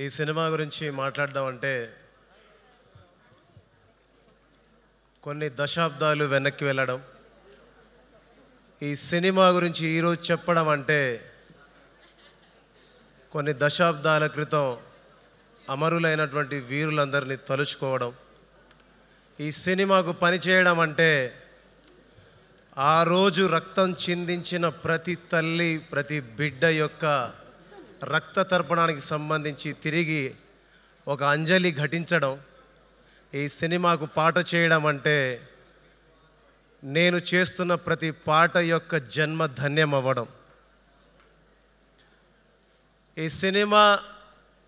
ఈ సినిమా గురించి మాట్లాడదామంటే కొన్ని దశాబ్దాలు వెనక్కి వెళ్ళడం, ఈ సినిమా గురించి ఈరోజు చెప్పడం అంటే కొన్ని దశాబ్దాల క్రితం అమరులైనటువంటి వీరులందరినీ తలుచుకోవడం, ఈ సినిమాకు పనిచేయడం అంటే ఆ రోజు రక్తం చిందించిన ప్రతి తల్లి ప్రతి బిడ్డ యొక్క రక్త తర్పణానికి సంబంధించి తిరిగి ఒక అంజలి ఘటించడం, ఈ సినిమాకు పాట చేయడం అంటే నేను చేస్తున్న ప్రతి పాట యొక్క జన్మ ధన్యం అవ్వడం. ఈ సినిమా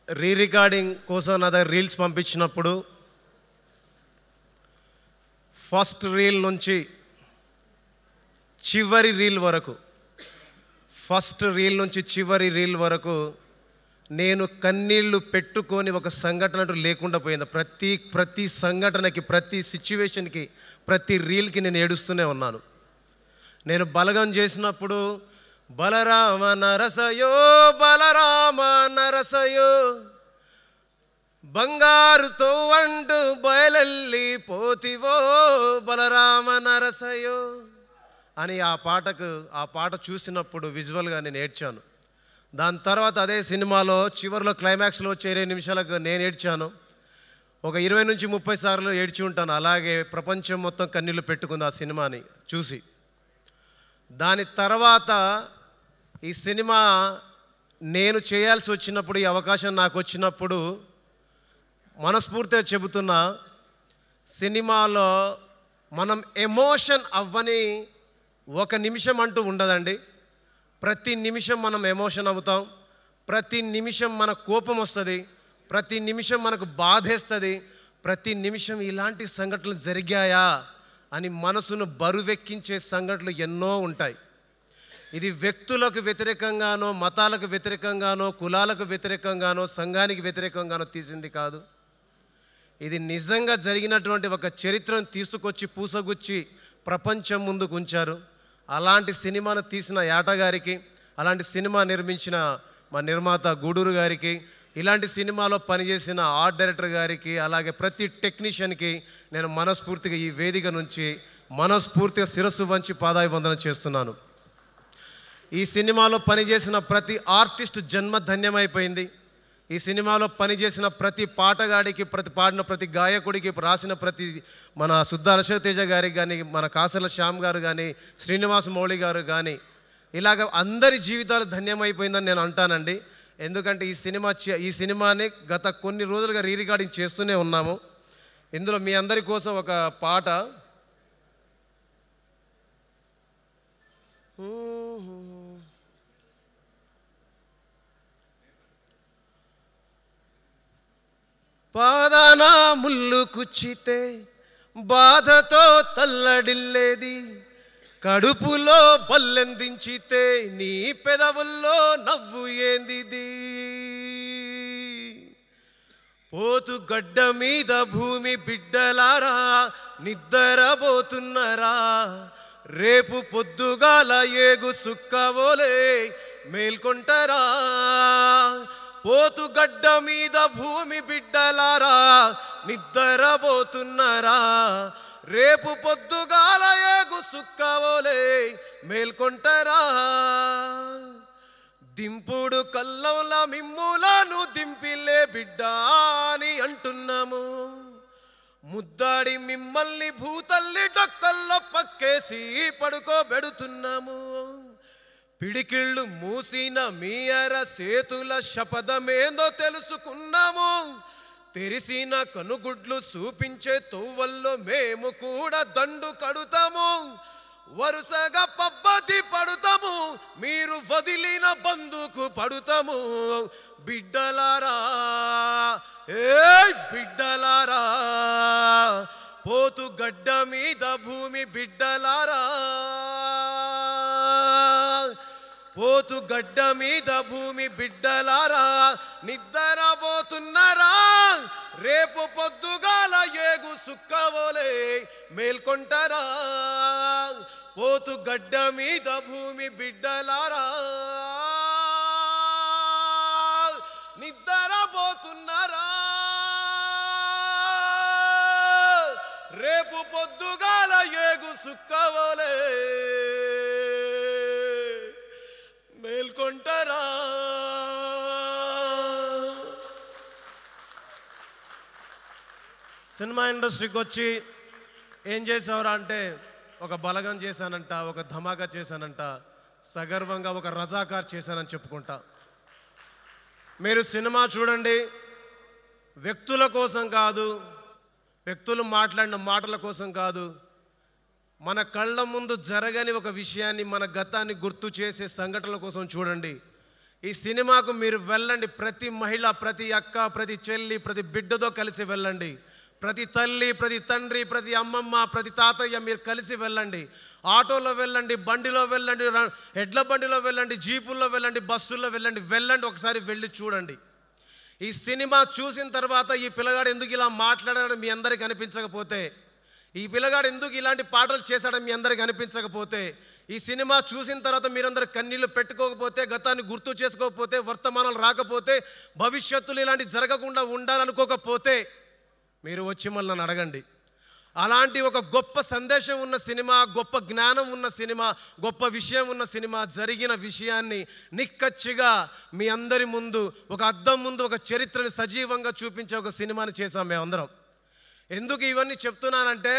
రీ రికార్డింగ్ కోసం నా దగ్గర రీల్స్ పంపించినప్పుడు ఫస్ట్ రీల్ నుంచి చివరి రీల్ వరకు, ఫస్ట్ రీల్ నుంచి చివరి రీల్ వరకు నేను కన్నీళ్లు పెట్టుకొని ఒక సంఘటన లేకుండా పోయింది. ప్రతి సంఘటనకి, ప్రతి సిచ్యువేషన్కి, ప్రతి రీల్కి నేను ఏడుస్తూనే ఉన్నాను. నేను బలగం చేసినప్పుడు బలరామ నరసయో బలరామ నరసయో బంగారుతో అంటూ బయలెల్లి పోతివో బలరామ నరసయో అని ఆ పాట చూసినప్పుడు విజువల్గా నేను ఏడ్చాను. దాని తర్వాత అదే సినిమాలో చివరిలో క్లైమాక్స్లో వచ్చే 20 నిమిషాలకు నేను ఏడ్చాను. ఒక 20 నుంచి 30 సార్లు ఏడ్చి ఉంటాను. అలాగే ప్రపంచం మొత్తం కన్నీళ్ళు పెట్టుకుంది ఆ సినిమాని చూసి. దాని తర్వాత ఈ సినిమా నేను చేయాల్సి వచ్చినప్పుడు, ఈ అవకాశం నాకు వచ్చినప్పుడు మనస్ఫూర్తిగా చెబుతున్నా, సినిమాలో మనం ఎమోషన్ అవ్వని ఒక నిమిషం అంటూ ఉండదండి. ప్రతి నిమిషం మనం ఎమోషన్ అవుతాం, ప్రతి నిమిషం మన కోపం వస్తుంది, ప్రతి నిమిషం మనకు బాధేస్తుంది, ప్రతి నిమిషం ఇలాంటి సంఘటనలు జరిగాయా అని మనసును బరువెక్కించే సంఘటనలు ఎన్నో ఉంటాయి. ఇది వ్యక్తులకు వ్యతిరేకంగానో, మతాలకు వ్యతిరేకంగానో, కులాలకు వ్యతిరేకంగానో, సంఘానికి వ్యతిరేకంగానో తీసింది కాదు. ఇది నిజంగా జరిగినటువంటి ఒక చరిత్రను తీసుకొచ్చి పూసగుచ్చి ప్రపంచం ముందుకు ఉంచారు. అలాంటి సినిమాను తీసిన యాటగారికి, అలాంటి సినిమా నిర్మించిన మా నిర్మాత గూడూరు గారికి, ఇలాంటి సినిమాలో పనిచేసిన ఆర్ట్ డైరెక్టర్ గారికి, అలాగే ప్రతి టెక్నీషియన్కి నేను మనస్ఫూర్తిగా ఈ వేదిక నుంచి మనస్ఫూర్తిగా శిరస్సు వంచి పాదాభివందనం చేస్తున్నాను. ఈ సినిమాలో పనిచేసిన ప్రతి ఆర్టిస్ట్ జన్మ ధన్యమైపోయింది. ఈ సినిమాలో పనిచేసిన ప్రతి పాటగాడికి, పాడిన ప్రతి గాయకుడికి, రాసిన ప్రతి మన సుద్దాల శివతేజ గారికి కానీ, మన కాసర్ల శ్యామ్ గారు కానీ, శ్రీనివాస్ మౌళి గారు కానీ, ఇలాగ అందరి జీవితాలు ధన్యమైపోయిందని నేను అంటానండి. ఎందుకంటే ఈ సినిమాని గత కొన్ని రోజులుగా రీ రికార్డింగ్ చేస్తూనే ఉన్నాము. ఇందులో మీ అందరి కోసం ఒక పాట. పాదాన ముళ్ళు కుచ్చితే బాధతో తల్లడిల్లేది, కడుపులో బల్లెందించితే నీ పెదవుల్లో నవ్వు ఏందిది, పోతు గడ్డ మీద భూమి బిడ్డలారా నిద్రపోతున్నరా, రేపు పొద్దుగాల ఏగు సుక్కవోలే మేల్కొంటరా, పోతు గడ్డ మీద భూమి బిడ్డలారా నిద్రపోతున్నరా, రేపు పొద్దుగాల ఏగు సుక్కవోలే మేల్కొంటరా, దింపుడు కల్లంల మిమ్ములను దింపిలే బిడ్డ అని అంటున్నాము, ముద్దాడి మిమ్మల్ని భూతల్లి డొక్కల్లో పక్కేసి పడుకోబెడుతున్నాము, పిడికిళ్ళు మూసిన మీ అర సేతుల శపథమేందో తెలుసుకున్నాము, తెరిసిన కనుగుడ్లు చూపించే తొవ్వల్లో మేము కూడా దండు కడుతాము, వరుసగా పబ్బతి పడుతాము, మీరు వదిలిన బందుకు పడుతాము, బిడ్డలారా బిడ్డలారా, పోతు గడ్డ మీద భూమి బిడ్డలారా, పోతు గడ్డ మీద భూమి బిడ్డలారా నిద్రపోతున్నరా, రేపు పొద్దుగాల ఏగు సుక్కవోలే మేల్కొంటరా, పోతు గడ్డ మీద భూమి బిడ్డలారా నిద్ర నిద్రపోతున్నారా? రేపు పొద్దుగాల ఏగు సుక్కవలే మేల్కొంటారా? సినిమా ఇండస్ట్రీకి వచ్చి ఏం చేసావురా అంటే, ఒక బలగం చేశానంట, ఒక ధమాకా చేశానంట, సగర్వంగా ఒక రజాకార్ చేశానని చెప్పుకుంటా. మీరు సినిమా చూడండి, వ్యక్తుల కోసం కాదు, వ్యక్తులు మాట్లాడిన మాటల కోసం కాదు, మన కళ్ళ ముందు జరగని ఒక విషయాన్ని, మన గతాన్ని గుర్తు చేసే సంఘటనల కోసం చూడండి. ఈ సినిమాకు మీరు వెళ్ళండి. ప్రతి మహిళ, ప్రతి అక్క, ప్రతి చెల్లి, ప్రతి బిడ్డతో కలిసి వెళ్ళండి. ప్రతి తల్లి, ప్రతి తండ్రి, ప్రతి అమ్మమ్మ, ప్రతి తాతయ్య మీరు కలిసి వెళ్ళండి. ఆటోలో వెళ్ళండి, బండిలో వెళ్ళండి, ఎడ్ల బండిలో వెళ్ళండి, జీపుల్లో వెళ్ళండి, బస్సుల్లో వెళ్ళండి. ఒకసారి వెళ్ళి చూడండి. ఈ సినిమా చూసిన తర్వాత ఈ పిల్లగాడు ఎందుకు ఇలా మాట్లాడాడని మీ అందరికీ అనిపించకపోతే, ఈ పిల్లగాడు ఎందుకు ఇలాంటి పాటలు చేశాడని మీ అందరికీ అనిపించకపోతే, ఈ సినిమా చూసిన తర్వాత మీరందరూ కన్నీళ్ళు పెట్టుకోకపోతే, గతాన్ని గుర్తు చేసుకోకపోతే, వర్తమానాలు రాకపోతే, భవిష్యత్తులో ఇలాంటి జరగకుండా ఉండాలనుకోకపోతే మీరు వచ్చి మళ్ళీ నన్ను అడగండి. అలాంటి ఒక గొప్ప సందేశం ఉన్న సినిమా, గొప్ప జ్ఞానం ఉన్న సినిమా, గొప్ప విషయం ఉన్న సినిమా, జరిగిన విషయాన్ని నిక్కచ్చిగా మీ అందరి ముందు, ఒక అద్దం ముందు ఒక చరిత్రని సజీవంగా చూపించే ఒక సినిమాని చేశాం మేమందరం. ఎందుకు ఇవన్నీ చెప్తున్నానంటే,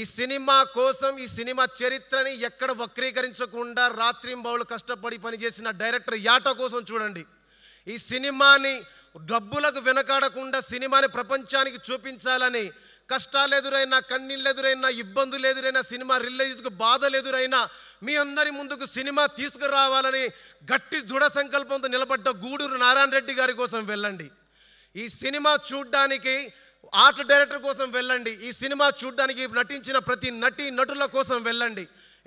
ఈ సినిమా కోసం, ఈ సినిమా చరిత్రని ఎక్కడ వక్రీకరించకుండా రాత్రింబవళ్ళు కష్టపడి పనిచేసిన డైరెక్టర్ యాట కోసం చూడండి. ఈ సినిమాని డబ్బులకు వెనకాడకుండా సినిమాని ప్రపంచానికి చూపించాలని కష్టాలు ఎదురైనా, కన్నీళ్ళు ఎదురైనా, ఇబ్బందులు ఎదురైనా, సినిమా రిలీజ్కు బాధలు ఎదురైనా మీ అందరి ముందుకు సినిమా తీసుకురావాలని గట్టి దృఢ సంకల్పంతో నిలబడ్డ గూడూరు నారాయణ రెడ్డి గారి కోసం వెళ్ళండి. ఈ సినిమా చూడ్డానికి ఆర్ట్ డైరెక్టర్ కోసం వెళ్ళండి. ఈ సినిమా చూడ్డానికి నటించిన ప్రతి నటుల కోసం వెళ్ళండి.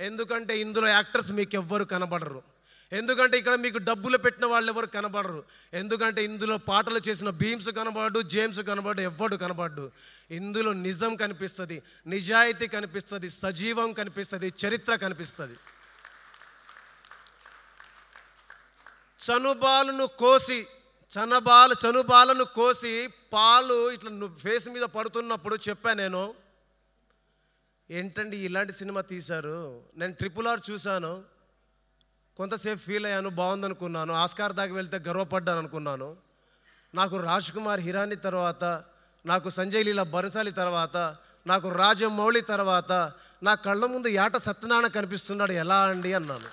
ఎందుకంటే ఇందులో యాక్టర్స్ మీకు ఎవ్వరు కనబడరు. ఎందుకంటే ఇక్కడ మీకు డబ్బులు పెట్టిన వాళ్ళు ఎవరు కనబడరు. ఎందుకంటే ఇందులో పాటలు చేసిన భీమ్స్ కనబడు, జేమ్స్ కనబడు, ఎవ్వడు కనబడ్డు. ఇందులో నిజం కనిపిస్తుంది, నిజాయితీ కనిపిస్తుంది, సజీవం కనిపిస్తుంది, చరిత్ర కనిపిస్తుంది. చనుబాలను కోసి పాలు ఇట్లా ఫేస్ మీద పడుతున్నప్పుడు చెప్పా నేను, ఏంటండి ఇలాంటి సినిమా తీశారు? నేను RRR చూశాను, కొంతసేపు ఫీల్ అయ్యాను, బాగుందనుకున్నాను. ఆస్కార్ దాకా వెళ్తే గర్వపడ్డాను అనుకున్నాను. నాకు రాజ్ కుమార్ హిరాని తర్వాత, నాకు సంజయ్ లీలా బన్సాలి తర్వాత, నాకు రాజమౌళి తర్వాత నా కళ్ళ ముందు యాట సత్యనారాయణ కనిపిస్తున్నాడు, ఎలా అండి అన్నాను.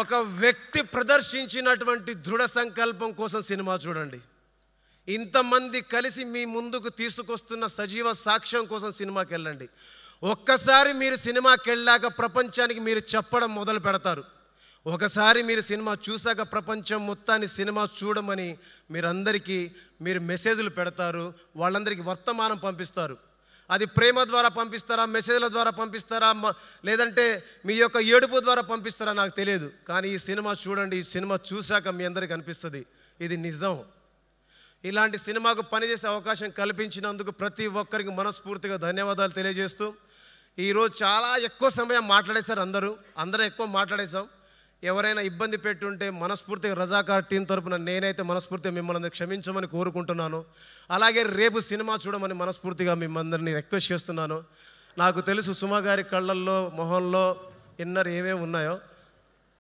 ఒక వ్యక్తి ప్రదర్శించినటువంటి దృఢ సంకల్పం కోసం సినిమా చూడండి. ఇంతమంది కలిసి మీ ముందుకు తీసుకొస్తున్న సజీవ సాక్ష్యం కోసం సినిమాకి వెళ్ళండి. ఒక్కసారి మీరు సినిమాకి వెళ్ళాక ప్రపంచానికి మీరు చెప్పడం మొదలు పెడతారు. ఒకసారి మీరు సినిమా చూశాక ప్రపంచం మొత్తాన్ని సినిమా చూడమని మీరు మెసేజ్లు పెడతారు, వాళ్ళందరికీ వర్తమానం పంపిస్తారు. అది ప్రేమ ద్వారా పంపిస్తారా, మెసేజ్ల ద్వారా పంపిస్తారా, లేదంటే మీ యొక్క ఏడుపు ద్వారా పంపిస్తారా నాకు తెలియదు. కానీ ఈ సినిమా చూడండి, ఈ సినిమా చూశాక మీ అందరికీ అనిపిస్తుంది ఇది నిజం. ఇలాంటి సినిమాకు పనిచేసే అవకాశం కల్పించినందుకు ప్రతి ఒక్కరికి మనస్ఫూర్తిగా ధన్యవాదాలు తెలియజేస్తూ, ఈరోజు చాలా ఎక్కువ సమయం మాట్లాడేశారు అందరూ ఎక్కువ మాట్లాడేశాం. ఎవరైనా ఇబ్బంది పెట్టుంటే మనస్ఫూర్తిగా రజాకార్ టీం తరపున నేనైతే మనస్ఫూర్తిగా మిమ్మల్ని క్షమించమని కోరుకుంటున్నాను. అలాగే రేపు సినిమా చూడమని మనస్ఫూర్తిగా మిమ్మల్ని రిక్వెస్ట్ చేస్తున్నాను. నాకు తెలుసు సుమ గారి కళ్ళల్లో, మొహంలో ఇన్నర్ ఏమేమి ఉన్నాయో.